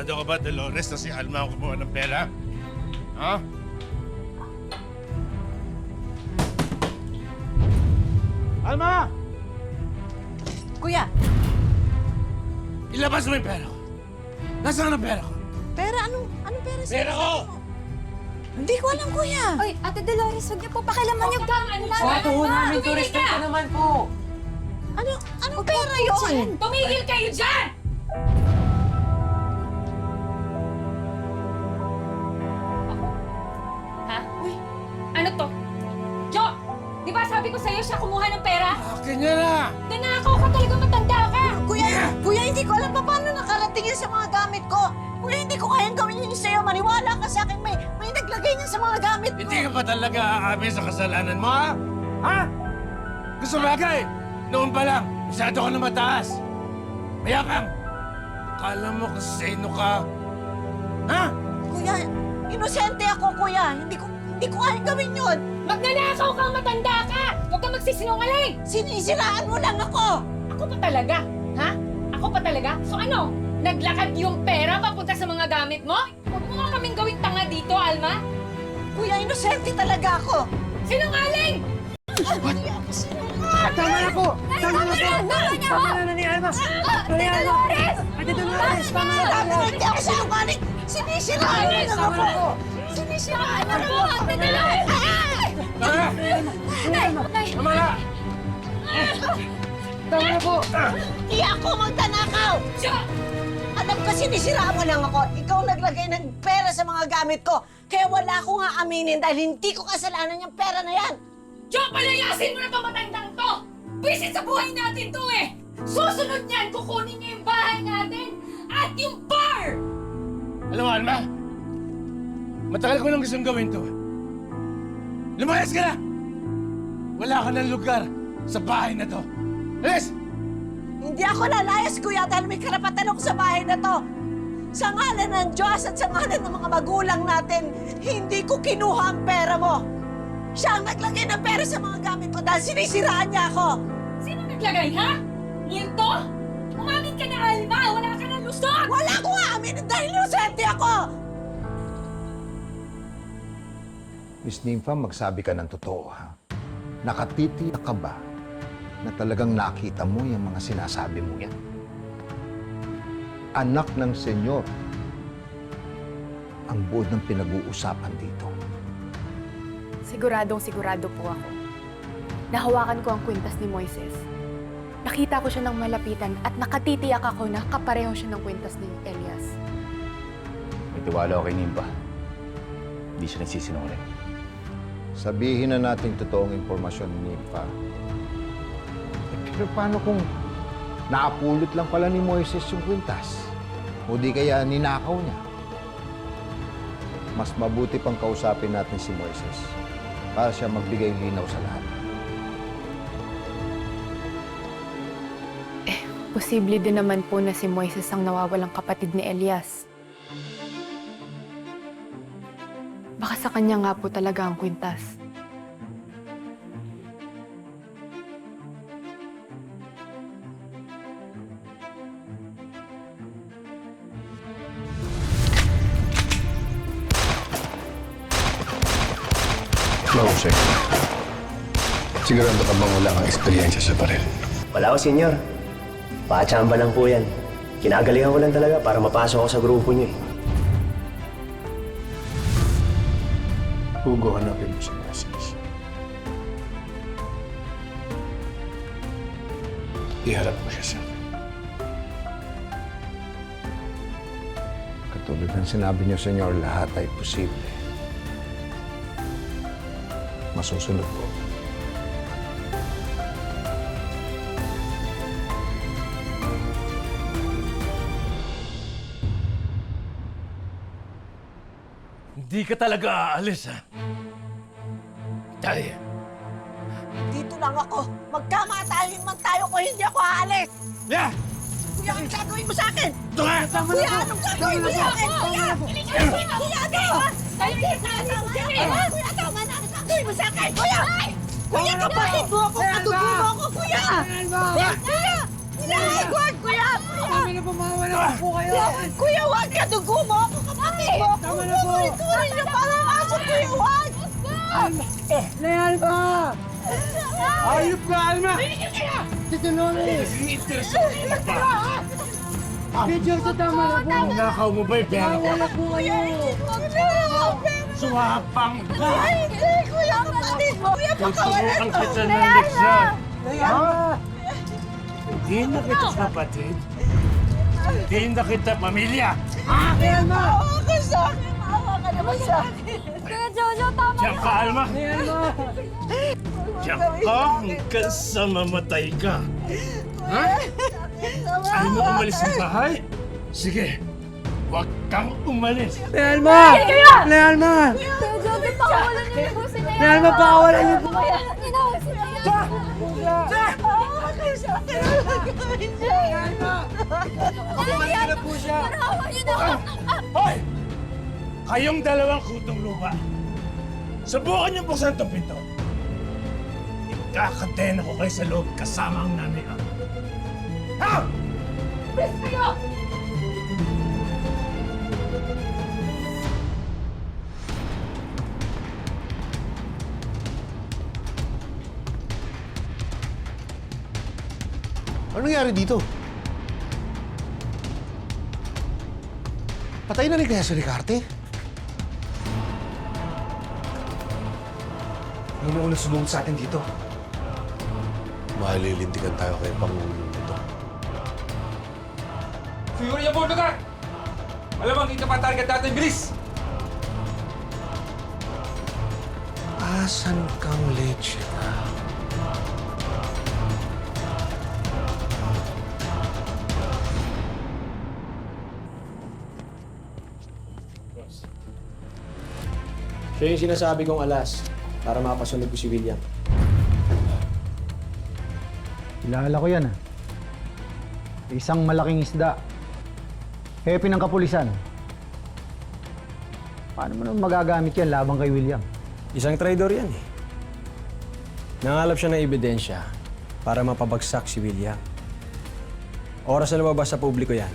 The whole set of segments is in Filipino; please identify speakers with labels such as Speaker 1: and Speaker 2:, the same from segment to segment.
Speaker 1: Sigurado ka ba, Dolores, na si Alma ang kumuha ng pera? Ha? Alma!
Speaker 2: Kuya,
Speaker 1: Ilabas mo yung pera ko. Nasaan ang pera ko?
Speaker 2: pera? Anong pera sa'yo?
Speaker 1: Pera ko!
Speaker 2: Hindi ko alam, kuya.
Speaker 3: Oy, Ate Dolores, huwag niyo po pakialaman yung gamit na.
Speaker 4: Bato ho namin to, respeto naman po.
Speaker 2: Anong pera yun?
Speaker 3: Tumigil kayo dyan! Ha? Uy, ano to? Jo, di ba sabi ko sa'yo siya kumuha ng pera?
Speaker 1: Akin niya na!
Speaker 3: Nanakaw ka talaga, matanda ka!
Speaker 2: Kuya, hindi ko alam pa paano nakarating yan sa mga gamit ko. Kuya, hindi ko kayang gawin yun sa'yo. Maniwala ka sa akin. May naglagay niyan sa mga gamit mo.
Speaker 1: Hindi ka ba talaga aamin sa kasalanan mo, ha? Ha? Gusto bagay! Noon pa lang, masyado ka na mataas. Mayabang! Akala mo kung sino ka. Ha?
Speaker 2: Kuya, inosente ako, kuya. Hindi ko kayang gawin yun.
Speaker 3: Magnanakaw kang matanda ka! Huwag kang magsisinungaling!
Speaker 2: Sinisiraan mo lang ako.
Speaker 3: Ako pa talaga? Ha? Ako pa talaga? So ano? Naglakad yung pera papunta sa mga gamit mo? Huwag mo nga kaming gawing tanga dito, Alma!
Speaker 2: Kuya, inosente talaga ako.
Speaker 3: Sinungaling!
Speaker 4: Tama na po! Tama na po! Tama na ni Alma! Ni Alma! Ate Dolores, tama na
Speaker 2: Sabi
Speaker 4: po!
Speaker 2: mo, hindi ako sinungaling. Sinisiraan mo lang
Speaker 4: Tama
Speaker 2: ako.
Speaker 4: na po!
Speaker 2: Sinisiraan mo lang
Speaker 3: Ako,
Speaker 2: ako.
Speaker 3: Ate Dolores!
Speaker 1: Tara! Tama na!
Speaker 4: Tama na po!
Speaker 2: Hindi ako magtanakaw.
Speaker 3: Jo!
Speaker 2: Alam ko, sinisiraan mo lang ako. Ikaw naglagay ng pera sa mga gamit ko. Kaya wala ko nga aminin dahil hindi ko kasalanan yung pera na yan.
Speaker 3: Jo, palayasin mo na itong matandang to! Bisit sa buhay natin to eh! Susunod niyan, kukunin niya yung bahay natin at yung bar!
Speaker 1: Alam mo, Alma? Matagal ko nang gustong gawin to. Lumayas ka na! Wala ka ng lugar sa bahay na to. Alis!
Speaker 2: Hindi ako lalayas, kuya, dahil may karapatan ako sa bahay na to. Sa ngalan ng Diyos at sa ngalan ng mga magulang natin, hindi ko kinuha ang pera mo. Siya ang naglagay ng pera sa mga gamit ko dahil sinisiraan niya ako.
Speaker 3: Sino naglagay, ha? Multo? Umamin ka na, Alma! Wala ka na lusot!
Speaker 2: Wala ko nga aminin dahil inosente ako.
Speaker 5: Miss Nympha, magsabi ka ng totoo, ha? Nakatitiyak ka ba na talagang nakita mo yung mga sinasabi mo yan? Anak ng senyor ang buod ng pinag-uusapan dito.
Speaker 6: Siguradong-sigurado po ako. Nahawakan ko ang kwintas ni Moises. Nakita ko siya ng malapitan at nakatitiyak ako na kapareho siya ng kwintas ni Elias.
Speaker 7: May tiwala ako kay Nimba. Hindi siya nagsisinungaling.
Speaker 5: Sabihin na natin totoong impormasyon ni Nympha. Pero paano kung naapulot lang pala ni Moises yung kwintas? O di kaya ninakaw niya? Mas mabuti pang kausapin natin si Moises para siya magbigay linaw sa lahat.
Speaker 6: Posible din naman po na si Moises ang nawawalang kapatid ni Elias. Baka sa kanya nga po talaga ang kwintas.
Speaker 8: Jose, sigurado ka bang wala kang eksperyensya sa baril?
Speaker 9: Wala ko, senyor. Pakachamba lang po yan. Kinagalingan ko lang talaga para mapasok ako sa grupo niyo eh.
Speaker 8: Hugo, hanapin mo si Moises. Iharap mo siya sa akin.
Speaker 5: Katulad ng sinabi niyo, Senyor, lahat ay posible. Masusunod po.
Speaker 1: Hindi ka talaga aalis, ha? Dali.
Speaker 2: Dito lang ako. Magkamatayin man tayo kung hindi ako aalis.
Speaker 1: Yeah!
Speaker 2: Kuya, anong gagawin mo sa akin?
Speaker 1: Ito nga!
Speaker 2: Kuya, anong gagawin mo sa akin? Kuya! Kuya, Kuya, tama na! Anong gagawin mo sa akin? Kuya! Kuya, kapatid mo ako! Katubo mo ako, kuya! Kuya! Kuya! Huwag, kuya!
Speaker 4: Tama na po, mawala po kayo.
Speaker 2: Kuya, huwag ka! Dugo mo ako, kapatid mo!
Speaker 4: Tama na po.
Speaker 2: Tuloy niyo parang aso, kuya! Huwag!
Speaker 4: Leal pa!
Speaker 1: Ayop ka, Alma!
Speaker 4: Tito Loris! Picture sa tama na po.
Speaker 1: Nakaw mo ba yung pera ko?
Speaker 4: Mawala po kayo.
Speaker 1: Suwapang ka!
Speaker 2: Hindi, kuya! Kapatid mo! Kuya, pakawalan
Speaker 1: Tuturuan
Speaker 2: mo!
Speaker 1: kita ng leksyon.
Speaker 4: Leal pa!
Speaker 1: Hindi na kita kapatid. Hindi na kita pamilya.
Speaker 4: Leal pa!
Speaker 2: Maawa ka sa akin! Maawa ka naman sa akin!
Speaker 3: Kuya Jojo, tama
Speaker 1: Diyan ka, Alma.
Speaker 4: Leal pa!
Speaker 1: Diyan ka hanggang sa mamatay ka. Ha? Ayaw mo umalis ng bahay? Sige, huwag kang umalis.
Speaker 4: Leal ma! Leal ma!
Speaker 3: Kuya Jojo, pakawalan niyo po si Leal.
Speaker 4: Leal ma, pakawalan niyo po.
Speaker 3: Pakawalan niyo na po si Leal.
Speaker 2: Maawa ka sa akin!
Speaker 4: Leal ma! Pakawalan na po siya.
Speaker 3: Pakawalan niyo na.
Speaker 1: Hoy! Kayong dalawang kutong lupa. Subukan niyo buksan itong pinto. Ikakatena ko kayo sa loob kasama ang nanay ko. Ha?
Speaker 3: Bis kayo!
Speaker 5: Ano nangyari dito? Patay na rin kaya si Ricarte?
Speaker 8: Ano na unang sumugod sa atin dito? Malilintikan tayo kay Pangulo nito.
Speaker 10: Siguro niya po lugar! Malamang dito pa target natin, bilis!
Speaker 8: Asan kang leche na?
Speaker 9: Siya yung sinasabi kong alas para mapasunod ko si William.
Speaker 5: Kilala ko yan, ah. Isang malaking isda. Hepe ng kapulisan. Paano mo naman magagamit yan labang kay William?
Speaker 9: Isang traidor yan eh. Nangalap siya ng ebidensya para mapabagsak si William. Oras na lumabas sa publiko yan,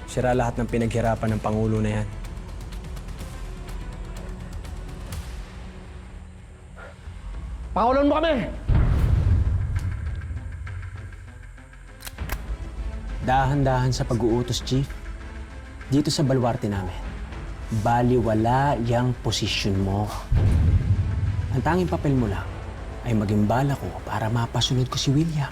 Speaker 9: sira lahat ng pinaghirapan ng Pangulo na yan.
Speaker 5: Pangulan mo kami!
Speaker 9: Dahan-dahan sa pag-uutos, Chief. Dito sa baluarte namin, baliwala yang posisyon mo. Ang tanging papel mo lang ay maging bala ko para mapasunod ko si William.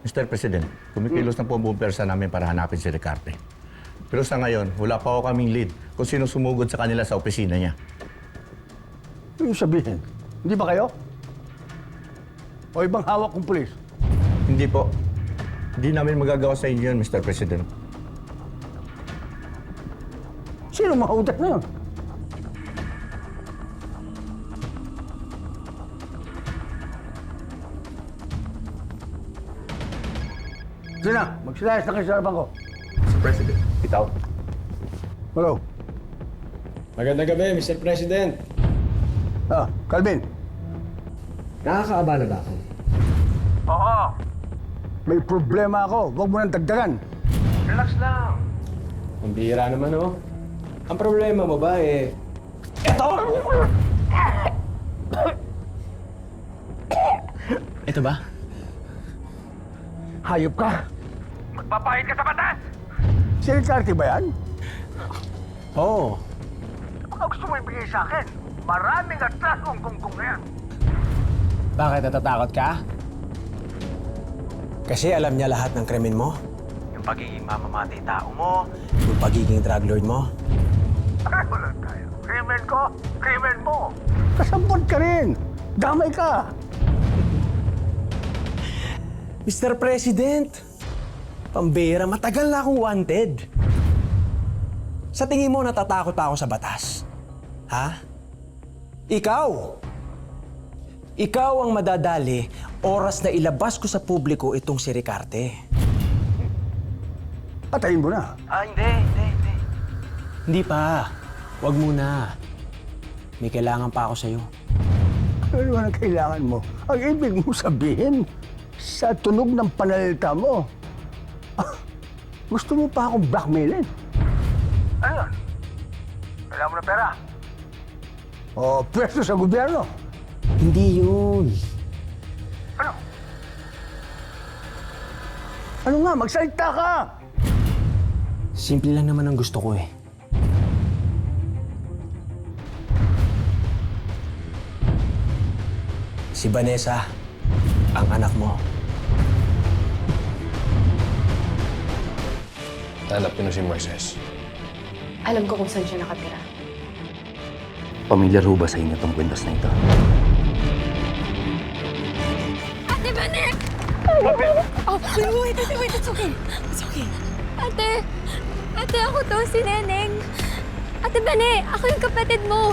Speaker 5: Mr. President, kumikilos na po ang buong persa namin para hanapin si Ricarte. Pero sa ngayon, wala pa ako kaming lead kung sino sumugod sa kanila sa opisina niya.
Speaker 11: Ano sabihin? Hindi ba kayo? O ibang hawak kong pulis?
Speaker 5: Hindi po. Hindi namin magagawa sa inyo yun, Mr. President.
Speaker 11: Sino mga utak na yun? Sige na, magsilayas na kayo sa harapan ko.
Speaker 5: Mr. President, bitaw.
Speaker 11: Hello.
Speaker 9: Magandang gabi, Mr. President.
Speaker 11: Calvin.
Speaker 9: Nakakaabala ba ako?
Speaker 11: Oo. May problema ako. Huwag mo nang dagdagan. Relax lang.
Speaker 9: Ang bihira naman, oh. Ang problema mo ba, eh... Ito ba?
Speaker 11: Hayop ka. Magpapahid ka sa batas! Si Ricarte ba yan?
Speaker 9: Oo.
Speaker 11: Ano gusto mo ibigay sa akin? Maraming atras kung kungkong na yan.
Speaker 9: Bakit natatakot ka? Kasi alam niya lahat ng krimen mo. Yung pagiging mamamatay tao mo, yung pagiging drug lord mo.
Speaker 11: Ay, wala tayo. Krimen ko, krimen mo. Kasambot ka rin. Damay ka.
Speaker 9: Mr. President, pambira, matagal na akong wanted. Sa tingin mo, natatakot pa ako sa batas? Ha? Ikaw! Ikaw ang madadali oras na ilabas ko sa publiko itong si Ricarte.
Speaker 11: Patayin mo na.
Speaker 9: Hindi. Hindi pa. Huwag muna. May kailangan pa ako sa'yo.
Speaker 11: Ano naman ang kailangan mo? Ang ibig mo sabihin, sa tunog ng panalita mo, gusto mo pa akong blackmailin? Ano yun? Kailangan mo ng pera? O pwesto sa gobyerno?
Speaker 9: Hindi yun.
Speaker 11: Ano? Ano nga? Magsalita ka!
Speaker 9: Simple lang naman ang gusto ko eh. Si Vanessa, ang anak mo.
Speaker 8: Hanap niyo na si Moises.
Speaker 6: Alam ko kung saan siya nakatira.
Speaker 7: Pamilyar ho ba sa inyo tong kwentas na ito?
Speaker 4: Ate Banek! Oh, wait, it's okay. It's okay. Ate, ako to, si Neneng. Ate Bane, ako yung kapatid mo.